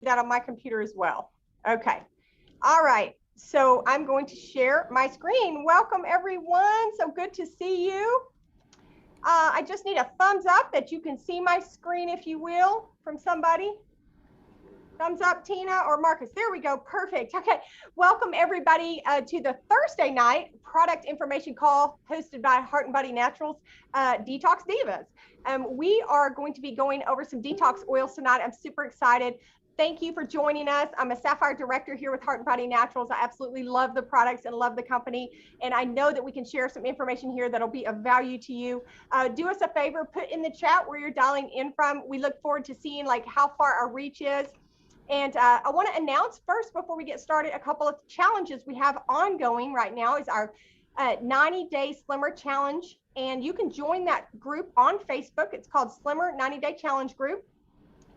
that on my computer as well. Okay. All right. So I'm going to share my screen. Welcome, everyone. So good to see you. I just need a thumbs up that you can see my screen, if you will, from somebody. Thumbs up, Tina or Marcus. There we go. Perfect. Okay. Welcome, everybody, to the Thursday night product information call hosted by Heart and Body Naturals, Detox Divas. We are going to be going over some detox oils tonight. I'm super excited. Thank you for joining us. I'm a Sapphire Director here with Heart and Body Naturals. I absolutely love the products and love the company. And I know that we can share some information here that'll be of value to you. Do us a favor, put in the chat where you're dialing in from. We look forward to seeing like how far our reach is. And I want to announce first, before we get started, a couple of challenges we have ongoing right now is our 90-day Slimmer Challenge. And you can join that group on Facebook. It's called Slimmer 90-Day Challenge Group.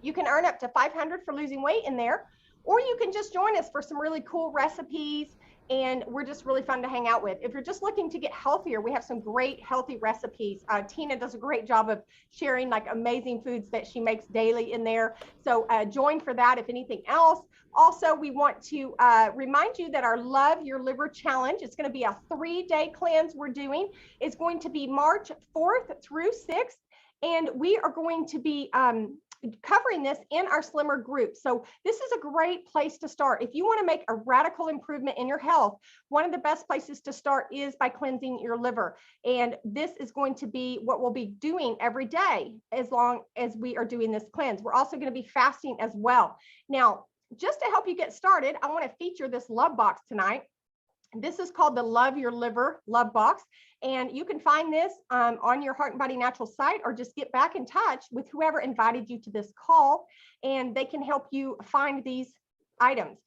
You can earn up to $500 for losing weight in there, or you can just join us for some really cool recipes, and we're just really fun to hang out with. If you're just looking to get healthier, we have some great healthy recipes. Tina does a great job of sharing like amazing foods that she makes daily in there. So join for that, if anything else. Also, we want to remind you that our Love Your Liver Challenge, it's going to be a 3-day cleanse we're doing. It's going to be March 4th through 6th, and we are going to be covering this in our Slimmer group. So this is a great place to start. If you want to make a radical improvement in your health, one of the best places to start is by cleansing your liver. And this is going to be what we'll be doing every day as long as we are doing this cleanse. We're also going to be fasting as well. Now, just to help you get started, I want to feature this love box tonight. This is called the Love Your Liver Love Box. And you can find this on your Heart and Body Natural site, or just get back in touch with whoever invited you to this call, and they can help you find these items.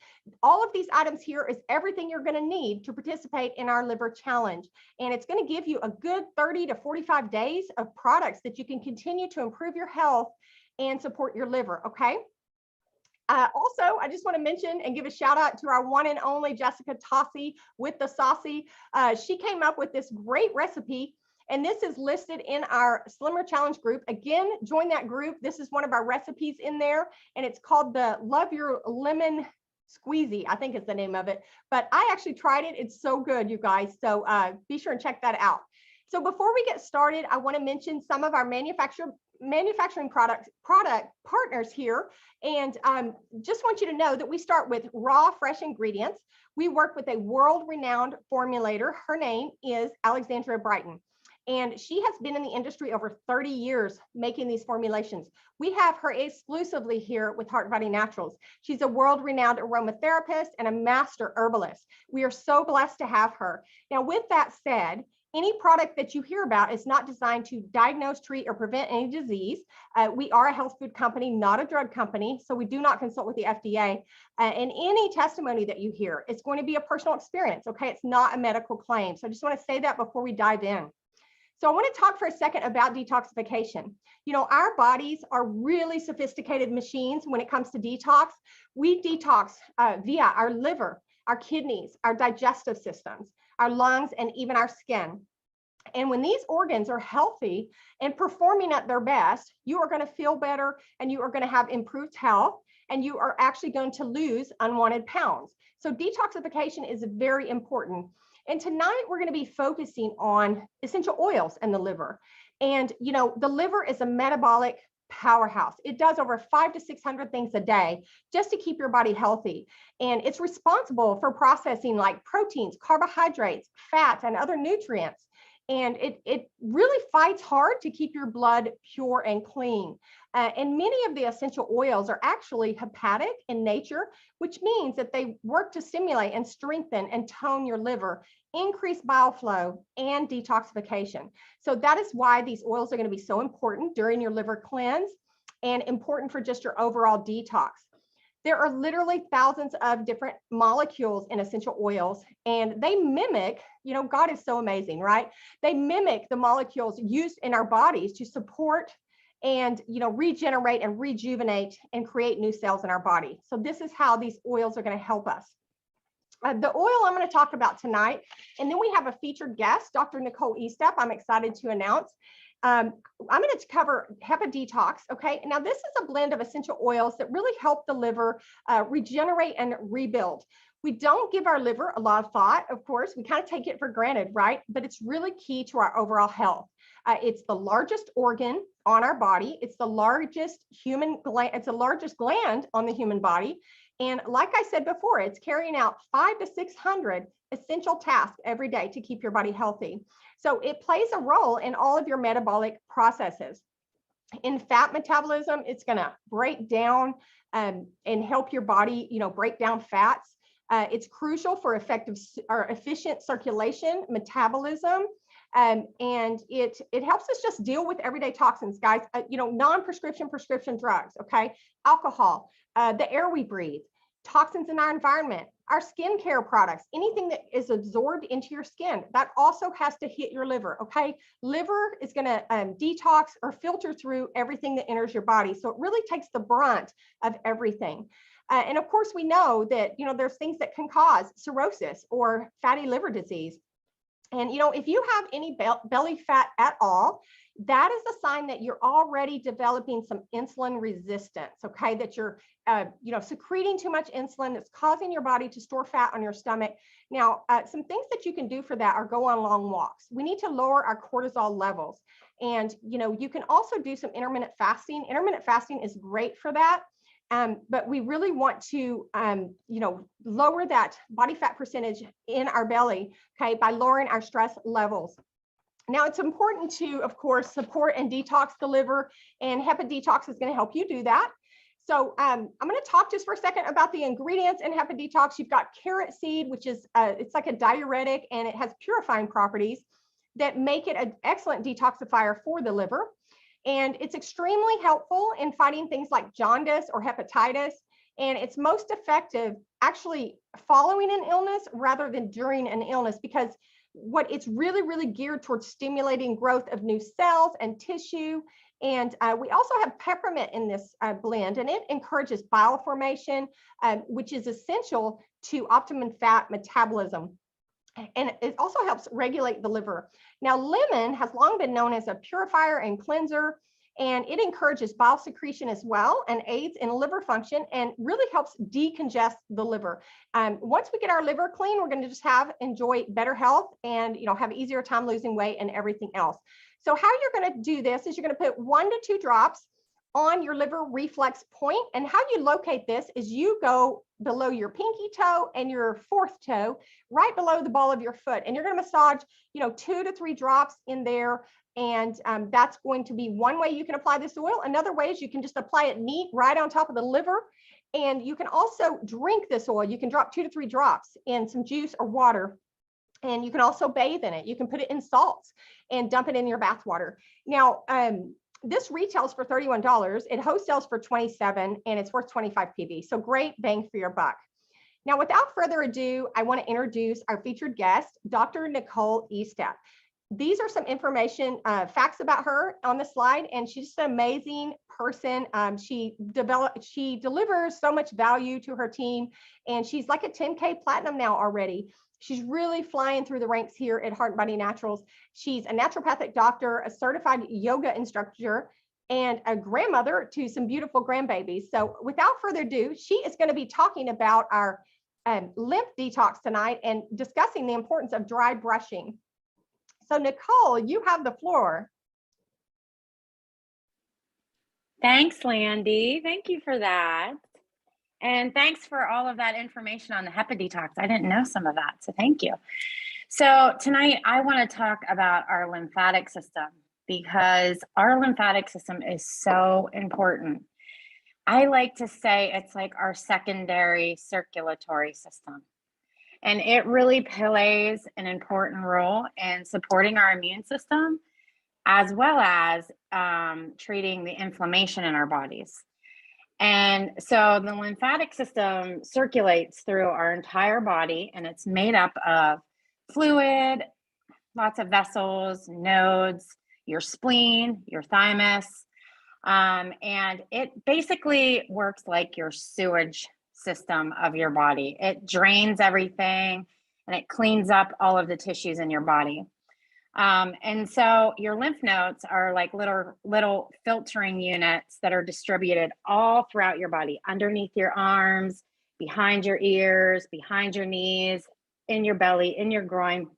All of these items here is everything you're going to need to participate in our liver challenge. And it's going to give you a good 30 to 45 days of products that you can continue to improve your health and support your liver. Okay. Also, I just want to mention and give a shout out to our one and only Jessica Tossi with the Saucy. She came up with this great recipe, and this is listed in our Slimmer Challenge group. Again, join that group. This is one of our recipes in there, and it's called the Love Your Lemon Squeezy, I think is the name of it. But I actually tried it. It's so good, you guys. So be sure and check that out. So before we get started, I want to mention some of our manufacturing product partners here, and just want you to know that we start with raw, fresh ingredients. We work with a world-renowned formulator. Her name is Alexandria Brighton, and she has been in the industry over 30 years making these formulations. We have her exclusively here with Heart and Body Naturals. She's a world-renowned aromatherapist and a master herbalist. We are so blessed to have her. Now, with that said, any product that you hear about is not designed to diagnose, treat, or prevent any disease. We are a health food company, not a drug company, so we do not consult with the FDA. And any testimony that you hear, it's going to be a personal experience, okay? It's not a medical claim. So I just want to say that before we dive in. So I want to talk for a second about detoxification. You know, our bodies are really sophisticated machines when it comes to detox. We detox via our liver, our kidneys, our digestive systems, our lungs, and even our skin. And when these organs are healthy and performing at their best, you are going to feel better, and you are going to have improved health, and you are actually going to lose unwanted pounds. So detoxification is very important. And tonight we're going to be focusing on essential oils and the liver. And, you know, the liver is a metabolic powerhouse. It does over 500 to 600 things a day just to keep your body healthy. And it's responsible for processing like proteins, carbohydrates, fats, and other nutrients. And it really fights hard to keep your blood pure and clean. And many of the essential oils are actually hepatic in nature, which means that they work to stimulate and strengthen and tone your liver, increase bile flow, and detoxification. So that is why these oils are going to be so important during your liver cleanse and important for just your overall detox. There are literally thousands of different molecules in essential oils, and they mimic, you know, God is so amazing, right? They mimic the molecules used in our bodies to support and, you know, regenerate and rejuvenate and create new cells in our body. So this is how these oils are going to help us. The oil I'm going to talk about tonight, and then we have a featured guest, Dr. Nicole Estep, I'm excited to announce. I'm going to cover HEPA Detox. Okay. Now, this is a blend of essential oils that really help the liver regenerate and rebuild. We don't give our liver a lot of thought, of course. We kind of take it for granted, right? But it's really key to our overall health. It's the largest organ on our body. It's the largest human gland. It's the largest gland on the human body. And like I said before, it's carrying out 500 to 600 essential tasks every day to keep your body healthy. So it plays a role in all of your metabolic processes. In fat metabolism, it's going to break down and help your body, break down fats. It's crucial for effective or efficient circulation, metabolism, and it helps us just deal with everyday toxins, guys. Non-prescription, prescription drugs, okay? Alcohol, the air we breathe, toxins in our environment, our skincare products, anything that is absorbed into your skin, that also has to hit your liver, okay? Liver is going to detox or filter through everything that enters your body. So it really takes the brunt of everything. And of course, we know that, there's things that can cause cirrhosis or fatty liver disease. And, if you have any belly fat at all, that is a sign that you're already developing some insulin resistance, okay? That you're, secreting too much insulin that's causing your body to store fat on your stomach. Now, some things that you can do for that are go on long walks. We need to lower our cortisol levels. And, you can also do some intermittent fasting. Intermittent fasting is great for that. But we really want to, lower that body fat percentage in our belly, okay, by lowering our stress levels. Now, it's important to, of course, support and detox the liver, and HEPA Detox is going to help you do that. So I'm going to talk just for a second about the ingredients in HEPA Detox. You've got carrot seed, which is, it's like a diuretic, and it has purifying properties that make it an excellent detoxifier for the liver. And it's extremely helpful in fighting things like jaundice or hepatitis. And it's most effective actually following an illness rather than during an illness, because what it's really, really geared towards stimulating growth of new cells and tissue. And we also have peppermint in this blend, and it encourages bile formation, which is essential to optimum fat metabolism. And it also helps regulate the liver. Now, lemon has long been known as a purifier and cleanser, and it encourages bile secretion as well and aids in liver function and really helps decongest the liver. Once we get our liver clean, we're going to just enjoy better health and have an easier time losing weight and everything else. So how you're going to do this is you're going to put 1 to 2 drops on your liver reflex point. And how you locate this is you go below your pinky toe and your 4th toe, right below the ball of your foot. And you're going to massage, 2 to 3 drops in there. And that's going to be one way you can apply this oil. Another way is you can just apply it neat right on top of the liver. And you can also drink this oil. You can drop 2 to 3 drops in some juice or water. And you can also bathe in it. You can put it in salts and dump it in your bath water. Now, this retails for $31. It wholesales for $27, and it's worth 25 PV. So great bang for your buck. Now, without further ado, I want to introduce our featured guest, Dr. Nicole Estep. These are some information, facts about her on the slide, and she's an amazing person. She delivers so much value to her team, and she's like a 10K platinum now already. She's really flying through the ranks here at Heart and Body Naturals. She's a naturopathic doctor, a certified yoga instructor, and a grandmother to some beautiful grandbabies. So without further ado, she is going to be talking about our lymph detox tonight and discussing the importance of dry brushing. So Nicole, you have the floor. Thanks, Landy. Thank you for that. And thanks for all of that information on the HEPA Detox. I didn't know some of that, so thank you. So tonight I want to talk about our lymphatic system, because our lymphatic system is so important. I like to say it's like our secondary circulatory system. And it really plays an important role in supporting our immune system, as well as treating the inflammation in our bodies. And so the lymphatic system circulates through our entire body, and it's made up of fluid, lots of vessels, nodes, your spleen, your thymus, and it basically works like your sewage system of your body. It drains everything and it cleans up all of the tissues in your body. And so your lymph nodes are like little filtering units that are distributed all throughout your body, underneath your arms, behind your ears, behind your knees, in your belly, in your groin.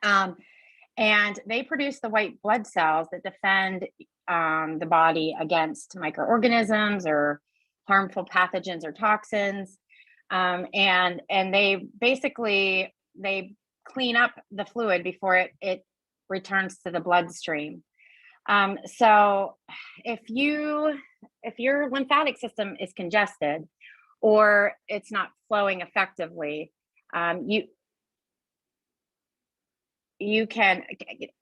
And they produce the white blood cells that defend the body against microorganisms or harmful pathogens or toxins. And they basically they clean up the fluid before it returns to the bloodstream. So if your lymphatic system is congested or it's not flowing effectively, you can,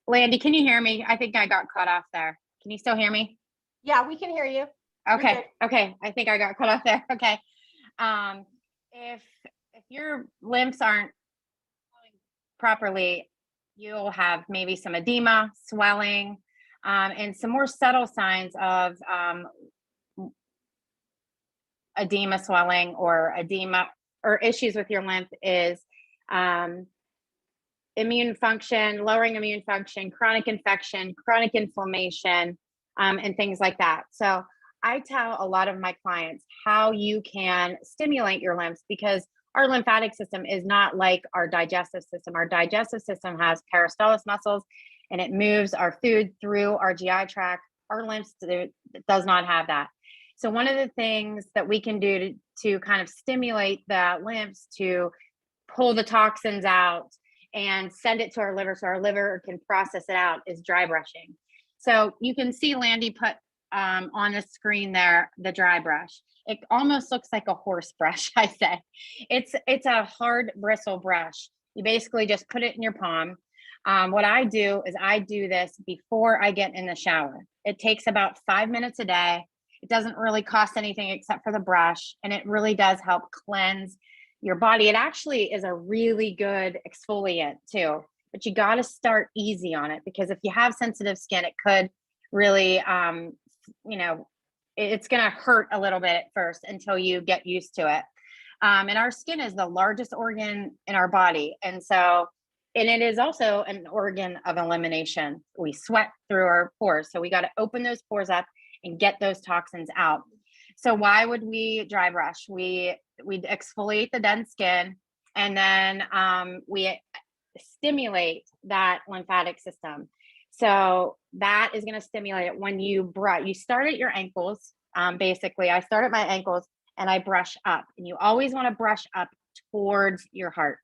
Landy, can you hear me? I think I got cut off there. Can you still hear me? Yeah, we can hear you. Okay. Okay. I think I got cut off there. Okay. If your lymphs aren't flowing properly, you'll have maybe some edema, swelling, and some more subtle signs of edema, swelling, or edema or issues with your lymph is immune function, lowering immune function, chronic infection, chronic inflammation, and things like that. So I tell a lot of my clients how you can stimulate your lymphs, because our lymphatic system is not like our digestive system. Our digestive system has peristalsis muscles and it moves our food through our GI tract. Our lymphs does not have that. So one of the things that we can do to kind of stimulate the lymphs to pull the toxins out and send it to our liver so our liver can process it out is dry brushing. So you can see Landy put on the screen there the dry brush. It almost looks like a horse brush, I say. It's a hard bristle brush. You basically just put it in your palm. What I do is I do this before I get in the shower. It takes about 5 minutes a day. It doesn't really cost anything except for the brush, and it really does help cleanse your body. It actually is a really good exfoliant too, but you got to start easy on it, because if you have sensitive skin, it could really, it's going to hurt a little bit at first until you get used to it. And our skin is the largest organ in our body. And it is also an organ of elimination. We sweat through our pores. So we got to open those pores up and get those toxins out. So why would we dry brush? We exfoliate the dead skin, and then we stimulate that lymphatic system. So that is going to stimulate it when you brush. You start at your ankles. Basically, I start at my ankles and I brush up. And you always want to brush up towards your heart.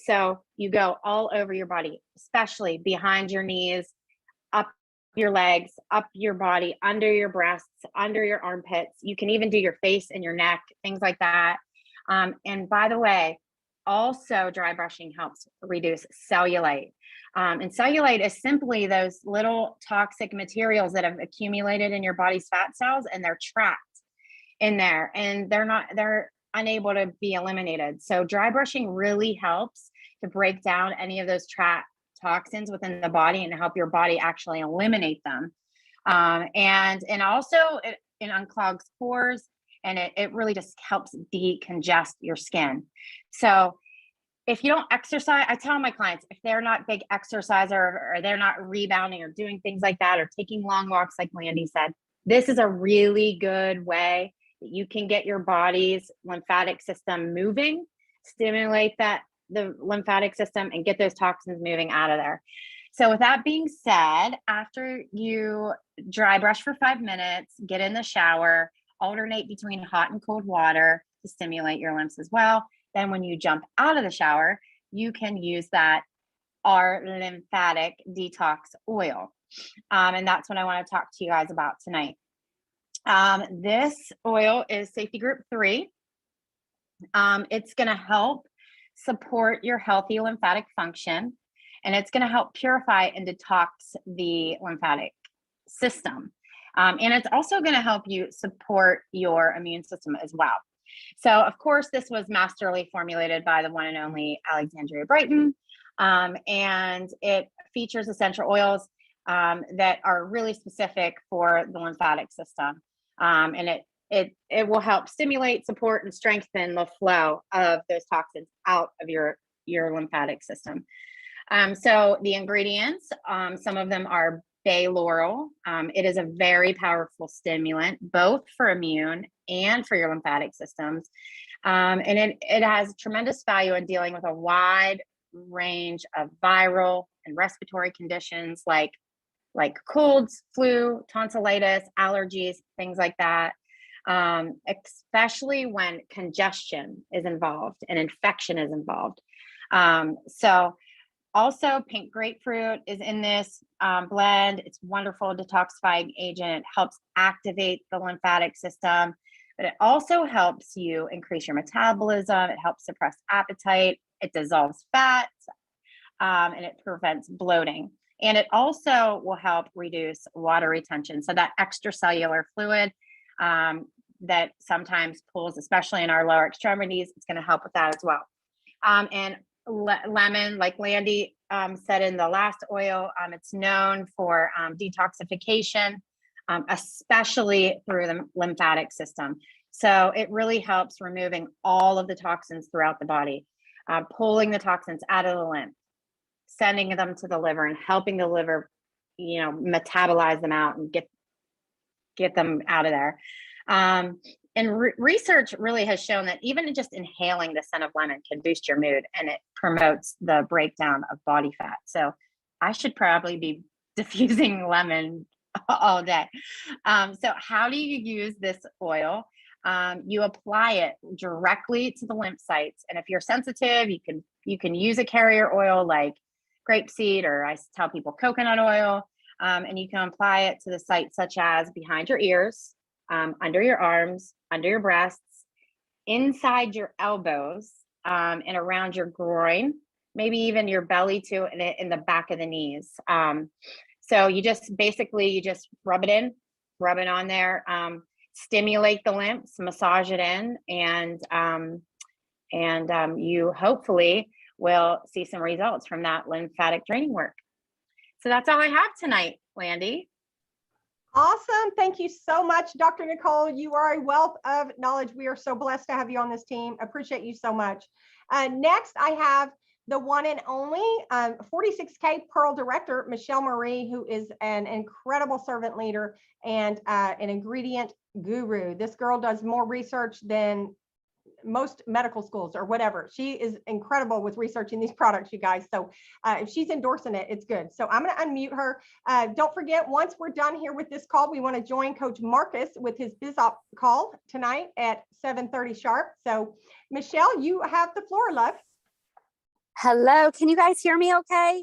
So you go all over your body, especially behind your knees, up your legs, up your body, under your breasts, under your armpits. You can even do your face and your neck, things like that. And by the way, also dry brushing helps reduce cellulite. And cellulite is simply those little toxic materials that have accumulated in your body's fat cells, and they're trapped in there, and they're unable to be eliminated. So dry brushing really helps to break down any of those trapped toxins within the body and help your body actually eliminate them. And also it unclogs pores, and it really just helps decongest your skin. So if you don't exercise, I tell my clients, if they're not big exerciser or they're not rebounding or doing things like that, or taking long walks, like Landy said, this is a really good way that you can get your body's lymphatic system moving, stimulate the lymphatic system, and get those toxins moving out of there. So with that being said, after you dry brush for 5 minutes, get in the shower, alternate between hot and cold water to stimulate your lymphs as well. Then when you jump out of the shower, you can use our lymphatic detox oil. And that's what I want to talk to you guys about tonight. This oil is safety group 3. It's going to help support your healthy lymphatic function, and it's going to help purify and detox the lymphatic system. And it's also going to help you support your immune system as well. So, of course, this was masterly formulated by the one and only Alexandria Brighton, and it features essential oils that are really specific for the lymphatic system. And it will help stimulate, support, and strengthen the flow of those toxins out of your lymphatic system. So the ingredients, some of them are bay laurel. It is a very powerful stimulant, both for immune and for your lymphatic systems. And it has tremendous value in dealing with a wide range of viral and respiratory conditions like colds, flu, tonsillitis, allergies, things like that. Especially when congestion is involved and infection is involved. So also, pink grapefruit is in this blend. It's wonderful detoxifying agent. It helps activate the lymphatic system, but it also helps you increase your metabolism. It helps suppress appetite. It dissolves fat, and it prevents bloating. And it also will help reduce water retention. So that extracellular fluid that sometimes pulls, especially in our lower extremities, it's going to help with that as well. And lemon, like Landy said in the last oil, it's known for detoxification, especially through the lymphatic system. So it really helps removing all of the toxins throughout the body, pulling the toxins out of the lymph, sending them to the liver and helping the liver, metabolize them out and get them out of there. And research really has shown that even just inhaling the scent of lemon can boost your mood, and it promotes the breakdown of body fat. So I should probably be diffusing lemon all day. So how do you use this oil? You apply it directly to the lymph sites. And if you're sensitive, you can use a carrier oil like grapeseed, or I tell people coconut oil, and you can apply it to the sites such as behind your ears, under your arms, under your breasts, inside your elbows, and around your groin, maybe even your belly too, and in the back of the knees. So you just rub it on there, stimulate the lymphs, massage it in, and you hopefully will see some results from that lymphatic draining work. So that's all I have tonight, Landy. Awesome. Thank you so much, Dr. Nicole. You are a wealth of knowledge. We are so blessed to have you on this team. Appreciate you so much. Next, I have the one and only 46K Pearl Director, Michelle Marie, who is an incredible servant leader and an ingredient guru. This girl does more research than most medical schools or whatever. She is incredible with researching these products, you guys. So if she's endorsing it, it's good. So I'm going to unmute her. Don't forget, once we're done here with this call, we want to join Coach Marcus with his BizOp call tonight at 7:30 sharp. So Michelle, you have the floor, love. Hello, can you guys hear me okay?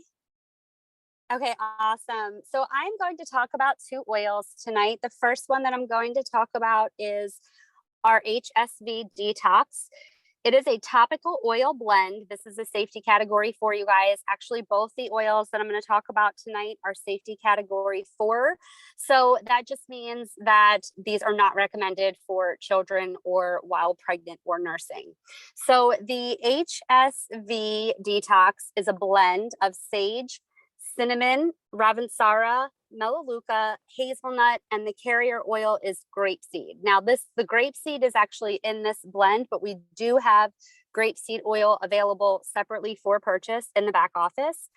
Okay, awesome. So I'm going to talk about two oils tonight. The first one that I'm going to talk about is our HSV Detox. It is a topical oil blend. This is a safety category for you guys. Actually, both the oils that I'm going to talk about tonight are safety category 4. So that just means that these are not recommended for children or while pregnant or nursing. So the HSV Detox is a blend of sage, cinnamon, Ravensara, melaleuca, hazelnut, and the carrier oil is grapeseed. Now the grapeseed is actually in this blend, but we do have grapeseed oil available separately for purchase in the back office.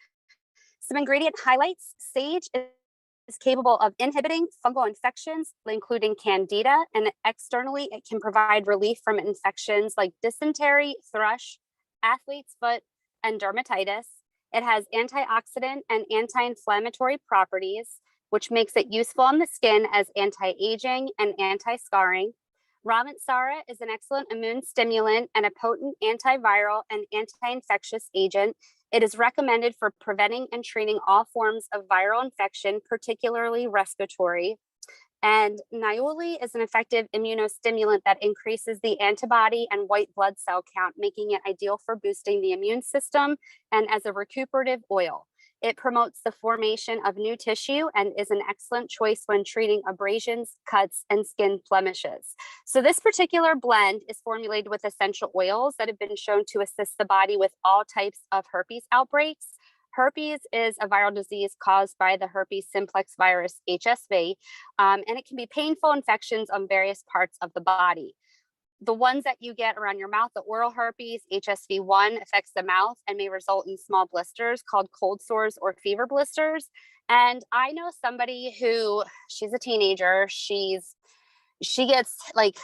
Some ingredient highlights: sage is capable of inhibiting fungal infections, including candida, and externally it can provide relief from infections like dysentery, thrush, athlete's foot, and dermatitis. It has antioxidant and anti-inflammatory properties, which makes it useful on the skin as anti-aging and anti-scarring. Ravensara is an excellent immune stimulant and a potent antiviral and anti-infectious agent. It is recommended for preventing and treating all forms of viral infection, particularly respiratory. And Niuli is an effective immunostimulant that increases the antibody and white blood cell count, making it ideal for boosting the immune system and as a recuperative oil. It promotes the formation of new tissue and is an excellent choice when treating abrasions, cuts, and skin blemishes. So this particular blend is formulated with essential oils that have been shown to assist the body with all types of herpes outbreaks. Herpes is a viral disease caused by the herpes simplex virus, HSV, and it can be painful infections on various parts of the body. The ones that you get around your mouth, the oral herpes, HSV1, affects the mouth and may result in small blisters called cold sores or fever blisters. And I know somebody who, she's a teenager, she gets like,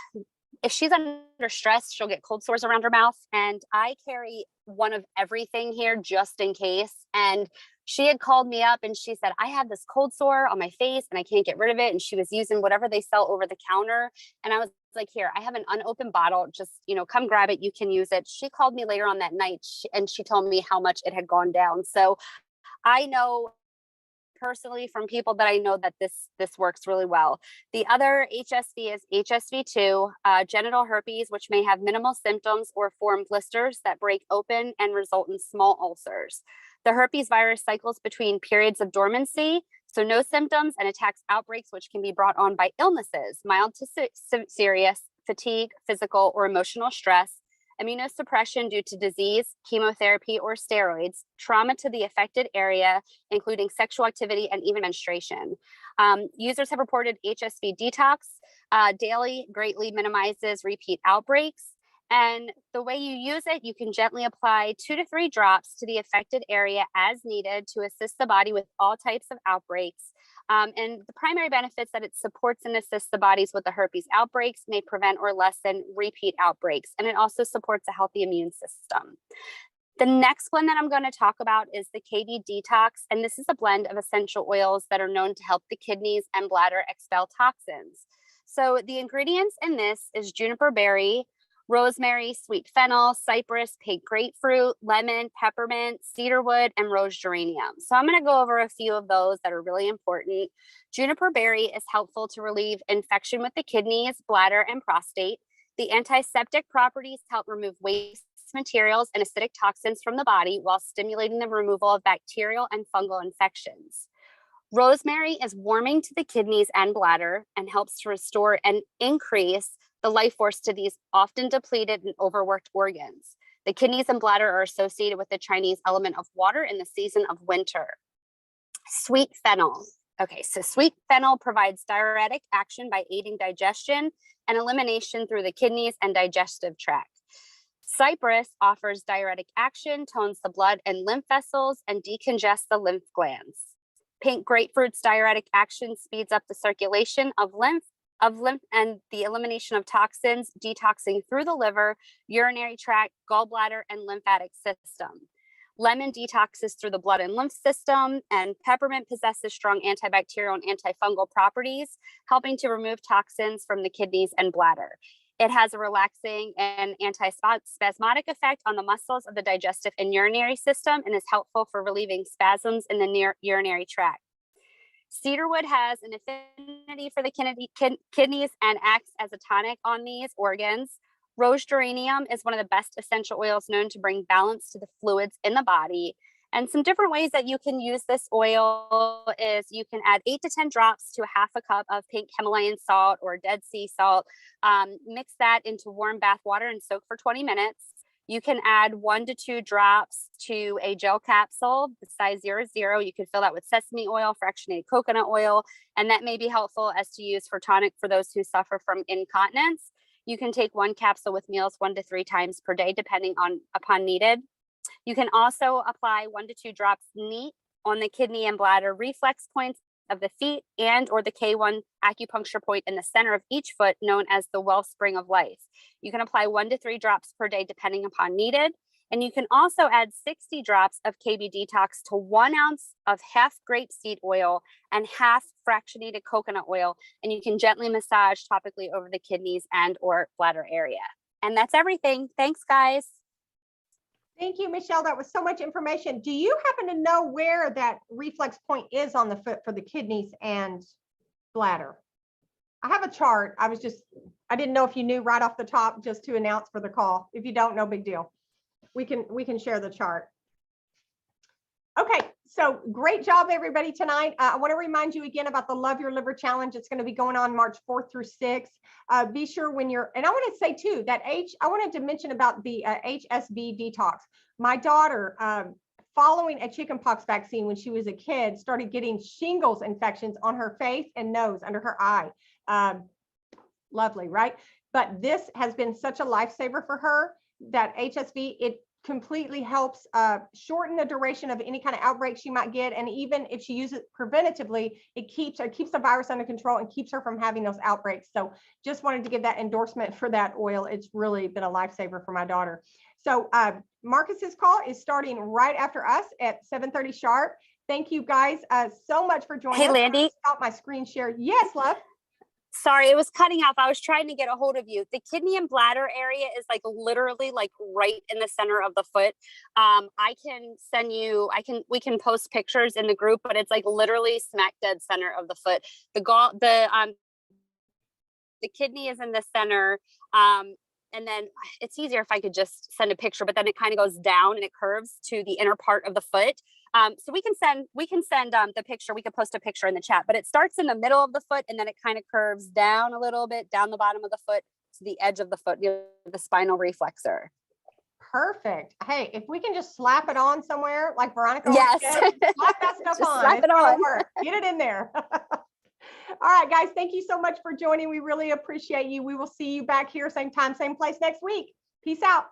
if she's under stress, she'll get cold sores around her mouth. And I carry one of everything here just in case. And she had called me up and she said, I have this cold sore on my face and I can't get rid of it. And she was using whatever they sell over the counter. And I was like, here, I have an unopened bottle. Just, come grab it. You can use it. She called me later on that night and she told me how much it had gone down. So I know personally from people that I know that this works really well. The other HSV is HSV2, genital herpes, which may have minimal symptoms or form blisters that break open and result in small ulcers. The herpes virus cycles between periods of dormancy, so no symptoms, and attacks outbreaks which can be brought on by illnesses, mild to serious, fatigue, physical or emotional stress, immunosuppression due to disease, chemotherapy, or steroids, trauma to the affected area, including sexual activity and even menstruation. Users have reported HSV detox daily greatly minimizes repeat outbreaks. And the way you use it, you can gently apply 2 to 3 drops to the affected area as needed to assist the body with all types of outbreaks. And the primary benefits that it supports and assists the bodies with the herpes outbreaks, may prevent or lessen repeat outbreaks. And it also supports a healthy immune system. The next one that I'm going to talk about is the KB Detox. And this is a blend of essential oils that are known to help the kidneys and bladder expel toxins. So the ingredients in this is juniper berry, rosemary, sweet fennel, cypress, pink grapefruit, lemon, peppermint, cedarwood, and rose geranium. So I'm going to go over a few of those that are really important. Juniper berry is helpful to relieve infection with the kidneys, bladder, and prostate. The antiseptic properties help remove waste materials and acidic toxins from the body while stimulating the removal of bacterial and fungal infections. Rosemary is warming to the kidneys and bladder and helps to restore and increase the life force to these often depleted and overworked organs. The kidneys and bladder are associated with the Chinese element of water in the season of winter. Sweet fennel. Okay, so sweet fennel provides diuretic action by aiding digestion and elimination through the kidneys and digestive tract. Cypress offers diuretic action, tones the blood and lymph vessels, and decongests the lymph glands. Pink grapefruit's diuretic action speeds up the circulation of lymph and the elimination of toxins, detoxing through the liver, urinary tract, gallbladder, and lymphatic system. Lemon detoxes through the blood and lymph system, and peppermint possesses strong antibacterial and antifungal properties, helping to remove toxins from the kidneys and bladder. It has a relaxing and antispasmodic effect on the muscles of the digestive and urinary system and is helpful for relieving spasms in the urinary tract. Cedarwood has an affinity for the kidneys and acts as a tonic on these organs. Rose geranium is one of the best essential oils known to bring balance to the fluids in the body. And some different ways that you can use this oil is you can add 8 to 10 drops to a half a cup of pink Himalayan salt or Dead Sea salt. Mix that into warm bath water and soak for 20 minutes. You can add 1 to 2 drops to a gel capsule, the size 0.0. You can fill that with sesame oil, fractionated coconut oil, and that may be helpful as to use for tonic for those who suffer from incontinence. You can take 1 capsule with meals 1 to 3 times per day, depending upon needed. You can also apply 1 to 2 drops neat on the kidney and bladder reflex points of the feet and or the K1 acupuncture point in the center of each foot, known as the wellspring of life. You can apply 1 to 3 drops per day depending upon needed. And you can also add 60 drops of KB Detox to 1 ounce of half grapeseed oil and half fractionated coconut oil. And you can gently massage topically over the kidneys and or bladder area. And that's everything. Thanks, guys. Thank you, Michelle. That was so much information. Do you happen to know where that reflex point is on the foot for the kidneys and bladder? I have a chart. I didn't know if you knew right off the top, just to announce for the call. If you don't, no big deal. We can share the chart. Okay, so great job, everybody, tonight. I want to remind you again about the Love Your Liver Challenge. It's going to be going on March 4th through 6th. Be sure when you're, and I want to say too, I wanted to mention about the HSV detox. My daughter, following a chickenpox vaccine when she was a kid, started getting shingles infections on her face and nose, under her eye. Lovely, right? but this has been such a lifesaver for her, that HSV, it completely helps shorten the duration of any kind of outbreak she might get. And even if she uses it preventatively, it keeps the virus under control and keeps her from having those outbreaks. So just wanted to give that endorsement for that oil. It's really been a lifesaver for my daughter. So Marcus's call is starting right after us at 7:30 sharp. Thank you guys so much for joining us. Hey, Landy. Stop my screen share. Yes, love. Sorry, it was cutting off. I was trying to get a hold of you. The kidney and bladder area is like literally like right in the center of the foot. I can send you, we can post pictures in the group, but it's like literally smack dead center of the foot. The kidney is in the center. And then it's easier if I could just send a picture, but then it kind of goes down and it curves to the inner part of the foot. So we can send the picture. We could post a picture in the chat, but it starts in the middle of the foot and then it kind of curves down a little bit down the bottom of the foot to the edge of the foot, the spinal reflexor. Perfect. Hey, if we can just slap it on somewhere, like Veronica, yes, said, slap that stuff just on. slap it on. Work. Get it in there. All right, guys, thank you so much for joining. We really appreciate you. We will see you back here, same time, same place next week. Peace out.